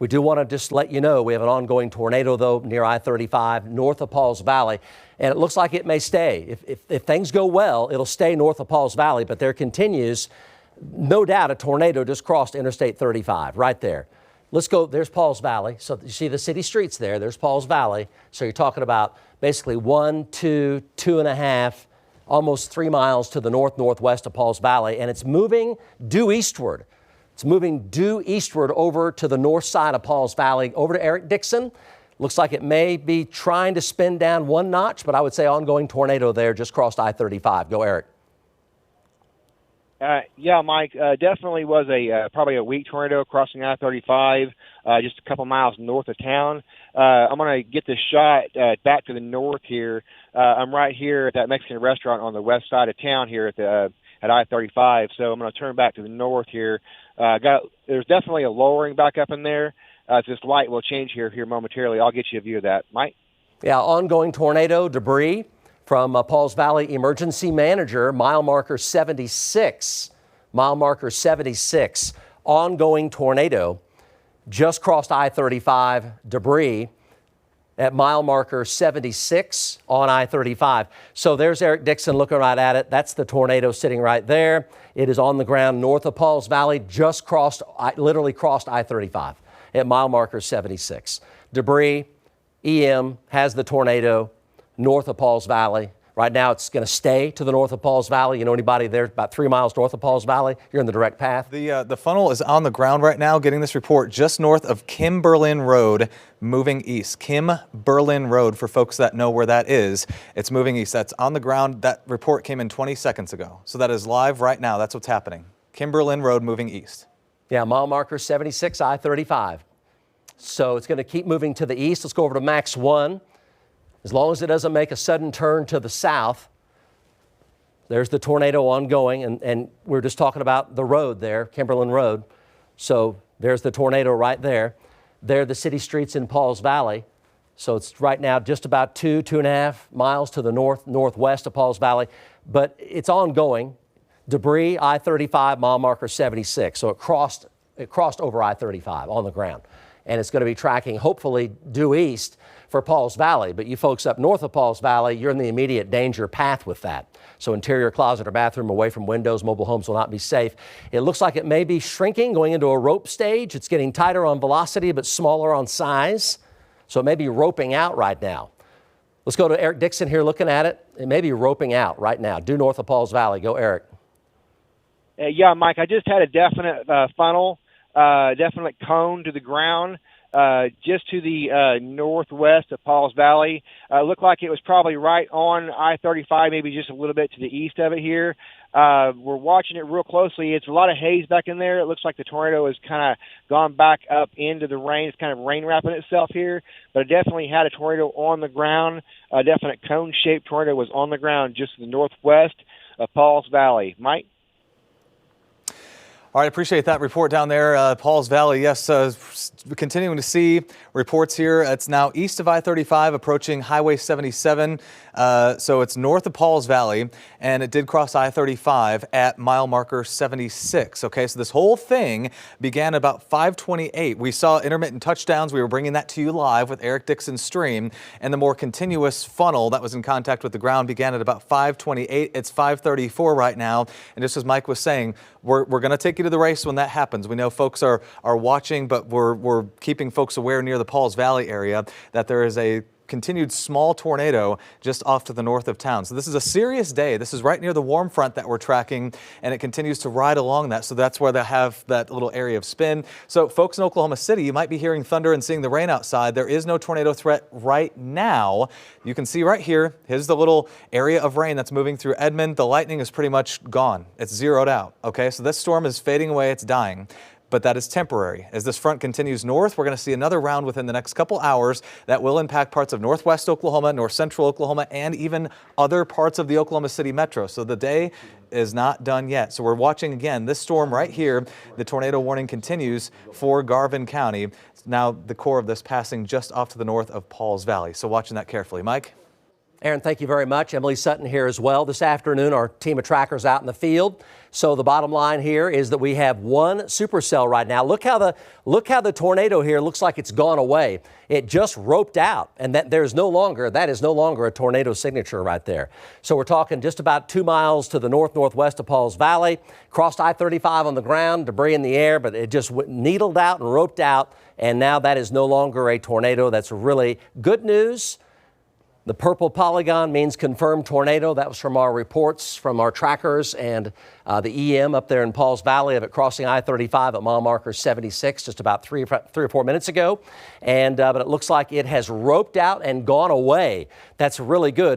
We do want to just let you know we have an ongoing tornado, though, near I-35 north of Pauls Valley, and it looks like it may stay. If things go well, it'll stay north of Pauls Valley, but there continues, no doubt, a tornado just crossed Interstate 35 right there. Let's go. There's Pauls Valley. So you see the city streets there. There's Pauls Valley. So you're talking about basically 1, 2, 2.5, almost 3 miles to the northwest of Pauls Valley, and it's moving due eastward. It's moving due eastward over to the north side of Pauls Valley, over to Eric Dixon. Looks like it may be trying to spin down 1 notch, but I would say ongoing tornado there, just crossed I-35. Go, Eric. Yeah, Mike, definitely was probably a weak tornado crossing I-35, just a couple miles north of town. I'm going to get this shot back to the north here. I'm right here at that Mexican restaurant on the west side of town here at I-35. So I'm going to turn back to the north here. There's definitely a lowering back up in there. This light will change here momentarily. I'll get you a view of that. Mike? Yeah, ongoing tornado debris from Pauls Valley Emergency Manager, mile marker 76. Mile marker 76. Ongoing tornado. Just crossed I-35. Debris at mile marker 76 on I-35. So there's Eric Dixon looking right at it. That's the tornado sitting right there. It is on the ground north of Pauls Valley, just literally crossed I-35 at mile marker 76. Debris, EM has the tornado north of Pauls Valley. Right now, it's going to stay to the north of Pauls Valley. You know anybody there about 3 miles north of Pauls Valley? You're in the direct path. The funnel is on the ground right now, getting this report just north of Kimberlin Road, moving east. Kimberlin Road, for folks that know where that is, it's moving east. That's on the ground. That report came in 20 seconds ago. So that is live right now. That's what's happening. Kimberlin Road moving east. Yeah, mile marker 76, I-35. So it's going to keep moving to the east. Let's go over to Max 1. As long as it doesn't make a sudden turn to the south, there's the tornado ongoing, and we're just talking about the road there, Kimberlin Road. So there's the tornado right there. There are the city streets in Pauls Valley. So it's right now just about 2.5 miles to the northwest of Pauls Valley, but it's ongoing. Debris, I-35, mile marker 76. So it crossed over I-35 on the ground, and it's going to be tracking hopefully due east for Pauls Valley. But you folks up north of Pauls Valley, you're in the immediate danger path with that. So interior closet or bathroom away from windows, mobile homes will not be safe. It looks like it may be shrinking, going into a rope stage. It's getting tighter on velocity, but smaller on size. So it may be roping out right now. Let's go to Eric Dixon here looking at it. It may be roping out right now, due north of Pauls Valley. Go, Eric. Yeah, Mike, I just had a definite funnel, definite cone to the ground. Just to the northwest of Pauls Valley. Looked like it was probably right on I-35, maybe just a little bit to the east of it here. We're watching it real closely. It's a lot of haze back in there. It looks like the tornado has kind of gone back up into the rain. It's kind of rain wrapping itself here, but it definitely had a tornado on the ground. A definite cone-shaped tornado was on the ground just to the northwest of Pauls Valley. Mike? All right, appreciate that report down there, Pauls Valley. Yes, continuing to see reports here. It's now east of I-35, approaching Highway 77. So it's north of Pauls Valley, and it did cross I-35 at mile marker 76. Okay, so this whole thing began about 5:28. We saw intermittent touchdowns. We were bringing that to you live with Eric Dixon's stream, and the more continuous funnel that was in contact with the ground began at about 5:28. It's 5:34 right now, and just as Mike was saying, we're going to take you to the race when that happens. We know folks are watching, but we're keeping folks aware near the Pauls Valley area that there is a continued small tornado just off to the north of town. So this is a serious day. This is right near the warm front that we're tracking, and it continues to ride along that. So that's where they have that little area of spin. So folks in Oklahoma City, you might be hearing thunder and seeing the rain outside. There is no tornado threat right now. You can see right here, here's the little area of rain that's moving through Edmond. The lightning is pretty much gone. It's zeroed out. Okay, so this storm is fading away. It's dying. But that is temporary. As this front continues north, we're going to see another round within the next couple hours that will impact parts of northwest Oklahoma, north central Oklahoma, and even other parts of the Oklahoma City metro. So the day is not done yet. So we're watching again this storm right here. The tornado warning continues for Garvin County. Now the core of this passing just off to the north of Pauls Valley. So watching that carefully. Mike? Aaron, thank you very much. Emily Sutton here as well. This afternoon, our team of trackers out in the field. So the bottom line here is that we have one supercell right now. Look how the tornado here looks like it's gone away. It just roped out, and that is no longer a tornado signature right there. So we're talking just about 2 miles to the northwest of Pauls Valley. Crossed I-35 on the ground, debris in the air, but it just needled out and roped out, and now that is no longer a tornado. That's really good news. The purple polygon means confirmed tornado. That was from our reports from our trackers and the EM up there in Pauls Valley of it crossing I-35 at mile marker 76 just about 3 or 4 minutes ago. And but it looks like it has roped out and gone away. That's really good.